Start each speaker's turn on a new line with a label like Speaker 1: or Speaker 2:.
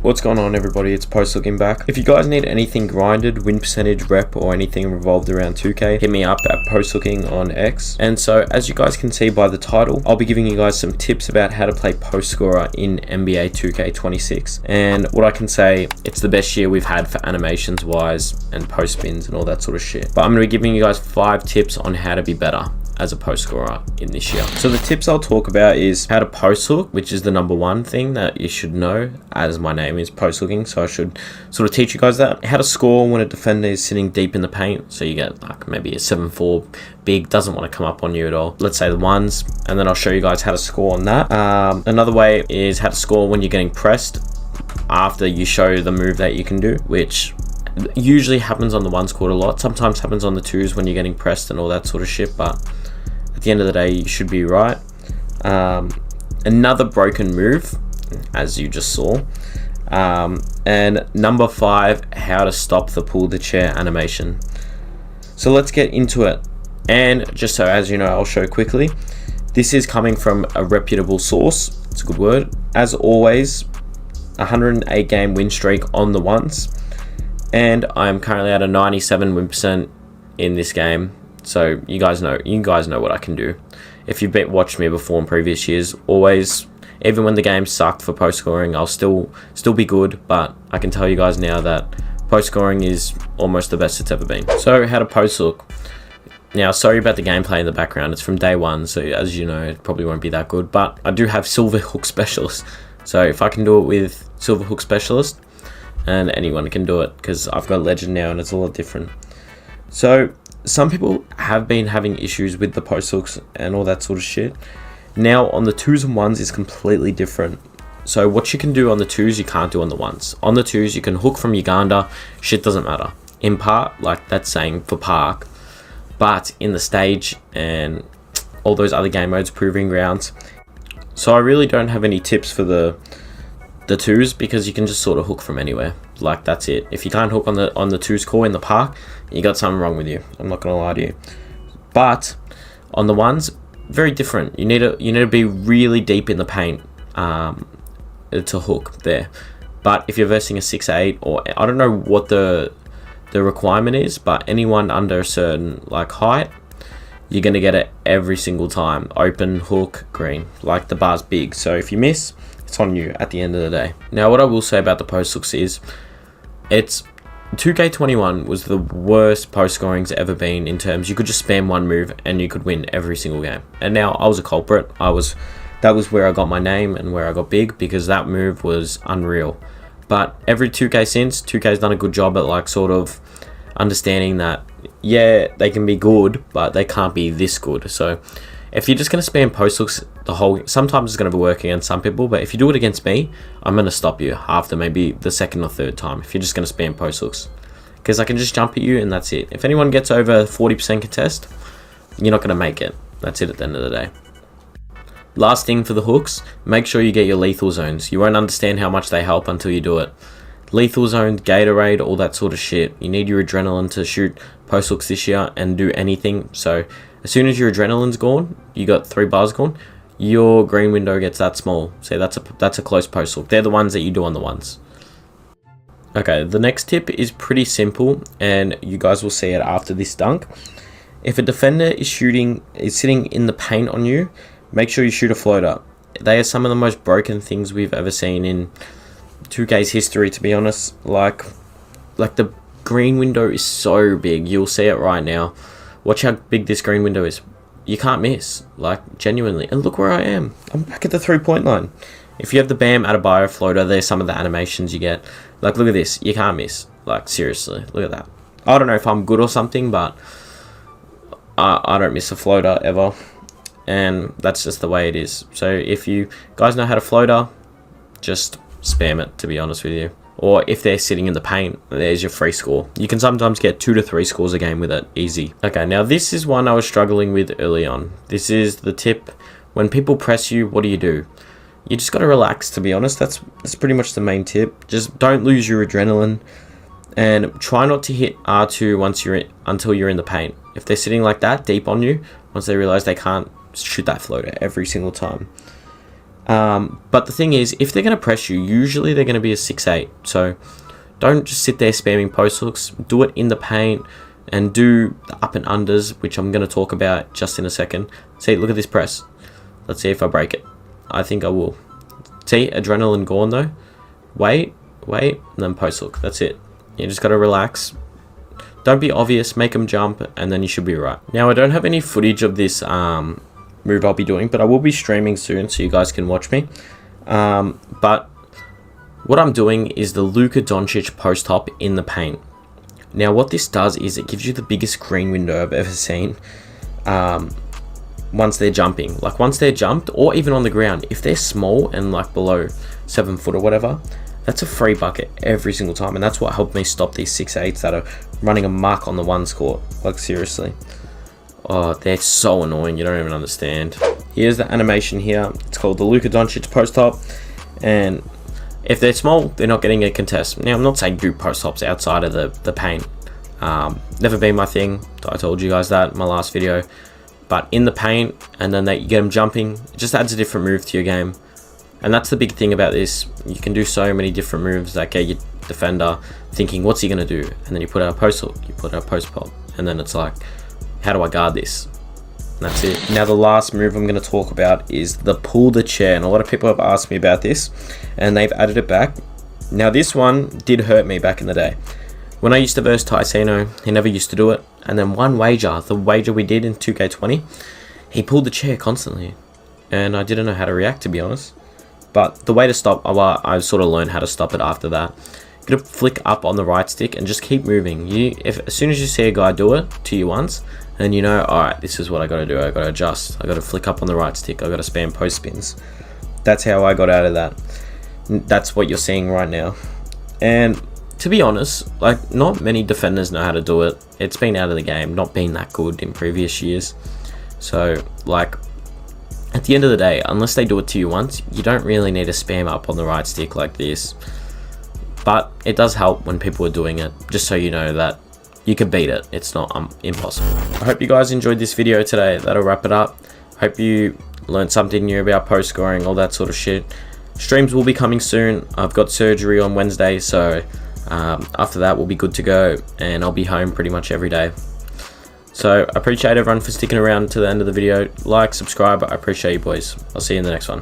Speaker 1: What's going on, everybody? It's Post looking back. If you guys need anything grinded, win percentage, rep, or anything revolved around 2K, hit me up at Post Looking on X. And so, as you guys can see by the title, I'll be giving you guys some tips about how to play post scorer in NBA 2K26. And what I can say, it's the best year we've had for animations wise and post spins and all that sort of shit. But I'm going to be giving you guys 5 tips on how to be better as a post scorer in this year. So the tips I'll talk about is how to post hook, which is the number one thing that you should know, as my name is post hooking, so I should sort of teach you guys that. How to score when a defender is sitting deep in the paint, so you get like maybe a 7-4 big, doesn't want to come up on you at all, let's say the ones, and then I'll show you guys how to score on that. Another way is how to score when you're getting pressed after you show the move that you can do, which usually happens on the ones quite a lot. Sometimes happens on the twos when you're getting pressed and all that sort of shit, but at the end of the day you should be right. Another broken move, as you just saw. And number 5, how to stop the pull the chair animation. So let's get into it. And just so as you know, I'll show quickly, this is coming from a reputable source, it's a good word. As always, 108 game win streak on the ones, and I'm currently at a 97 win percent in this game. So you guys know what I can do. If you've watched me before in previous years, always, even when the game sucked for post scoring, I'll still be good. But I can tell you guys now that post scoring is almost the best it's ever been. So how to post hook. Now, sorry about the gameplay in the background. It's from day one, so as you know, it probably won't be that good. But I do have silver hook specialist. So if I can do it with silver hook specialist, and anyone can do it, because I've got legend now and it's a lot different. So some people have been having issues with the post hooks and all that sort of shit. Now on the 2s and 1s is completely different. So what you can do on the 2s you can't do on the 1s. On the 2s you can hook from Uganda, shit doesn't matter. In part, like that's saying for park, but in the stage and all those other game modes, proving grounds. So I really don't have any tips for the 2s, because you can just sort of hook from anywhere. Like that's it. If you can't hook on the 2s core in the park, you got something wrong with you. I'm not gonna lie to you. But on the 1s, very different. You need to be really deep in the paint to hook there. But if you're versing a 6'8", or I don't know what the requirement is, but anyone under a certain like height, you're gonna get it every single time. Open, hook, green. Like the bar's big, so if you miss, it's on you at the end of the day. Now what I will say about the post hooks is, it's 2K21 was the worst post scoring's ever been, in terms you could just spam one move and you could win every single game. And now I was a culprit. That was where I got my name and where I got big, because that move was unreal. But every 2K since, 2K's done a good job at like sort of understanding that, yeah, they can be good, but they can't be this good. So if you're just going to spam post hooks sometimes it's going to be working against some people, but if you do it against me, I'm going to stop you after maybe the 2nd or 3rd time if you're just going to spam post hooks, because I can just jump at you and that's it. If anyone gets over 40% contest, you're not going to make it. That's it at the end of the day. Last thing for the hooks, make sure you get your lethal zones. You won't understand how much they help until you do it. Lethal zone, Gatorade, all that sort of shit. You need your adrenaline to shoot post hooks this year and do anything. So as soon as your adrenaline's gone, you got 3 bars gone, your green window gets that small. So that's a close post hook. They're the ones that you do on the 1s. Okay, the next tip is pretty simple, and you guys will see it after this dunk. If a defender is sitting in the paint on you, make sure you shoot a floater. They are some of the most broken things we've ever seen in 2K's history, to be honest. Like the green window is so big. You'll see it right now. Watch how big this green window is. You can't miss, like genuinely. And look where I am. I'm back at the 3-point line. If you have the Bam Adebayo floater, there's some of the animations you get. Like look at this. You can't miss. Like seriously, look at that. I don't know if I'm good or something, but I don't miss a floater ever. And that's just the way it is. So if you guys know how to floater, just spam it, to be honest with you. Or if they're sitting in the paint, there's your free score. You can sometimes get 2 to 3 scores a game with it, easy. Okay, now this is one I was struggling with early on. This is the tip. When people press you, what do? You just got to relax, to be honest. That's pretty much the main tip. Just don't lose your adrenaline, and try not to hit R2 until you're in the paint. If they're sitting like that, deep on you, once they realize they can't, shoot that floater every single time. But the thing is, if they're going to press you, usually they're going to be a 6'8". So don't just sit there spamming post hooks. Do it in the paint and do the up and unders, which I'm going to talk about just in a second. See, look at this press. Let's see if I break it. I think I will. See, adrenaline gone though. Wait, and then post hook. That's it. You just got to relax. Don't be obvious, make them jump, and then you should be right. Now, I don't have any footage of this move I'll be doing, but I will be streaming soon so you guys can watch me. But what I'm doing is the Luca Doncic post hop in the paint. Now, what this does is it gives you the biggest screen window I've ever seen once they're jumping. Like, once they're jumped, or even on the ground, if they're small and like below 7 foot or whatever, that's a free bucket every single time, and that's what helped me stop these 6'8s that are running amok on the ones court. Like, seriously. Oh, they're so annoying, you don't even understand. Here's the animation here. It's called the Luca Doncic post hop, and if they're small, they're not getting a contest. Now, I'm not saying do post hops outside of the paint. Never been my thing. I told you guys that in my last video. But in the paint, and then you get them jumping, it just adds a different move to your game. And that's the big thing about this. You can do so many different moves that get your defender thinking, what's he going to do? And then you put out a post hook, you put out a post pop, and then it's like, how do I guard this? And that's it. Now, the last move I'm going to talk about is the pull the chair. And a lot of people have asked me about this, and they've added it back. Now, this one did hurt me back in the day. When I used to verse Ticino, he never used to do it. And then one wager, the wager we did in 2K20, he pulled the chair constantly. And I didn't know how to react, to be honest. But the way to stop, I sort of learned how to stop it after that. You're gonna flick up on the right stick and just keep moving. As soon as you see a guy do it to you once, then you know, alright, this is what I gotta do. I gotta adjust. I gotta flick up on the right stick. I gotta spam post spins. That's how I got out of that. That's what you're seeing right now. And to be honest, like, not many defenders know how to do it. It's been out of the game, not been that good in previous years. So, like, at the end of the day, unless they do it to you once, you don't really need to spam up on the right stick like this. But it does help when people are doing it, just so you know that you can beat it. It's not impossible. I hope you guys enjoyed this video today. That'll wrap it up. Hope you learned something new about post scoring, all that sort of shit. Streams will be coming soon. I've got surgery on Wednesday, so after that we'll be good to go, and I'll be home pretty much every day. So I appreciate everyone for sticking around to the end of the video. Like, subscribe. I appreciate you boys. I'll see you in the next one.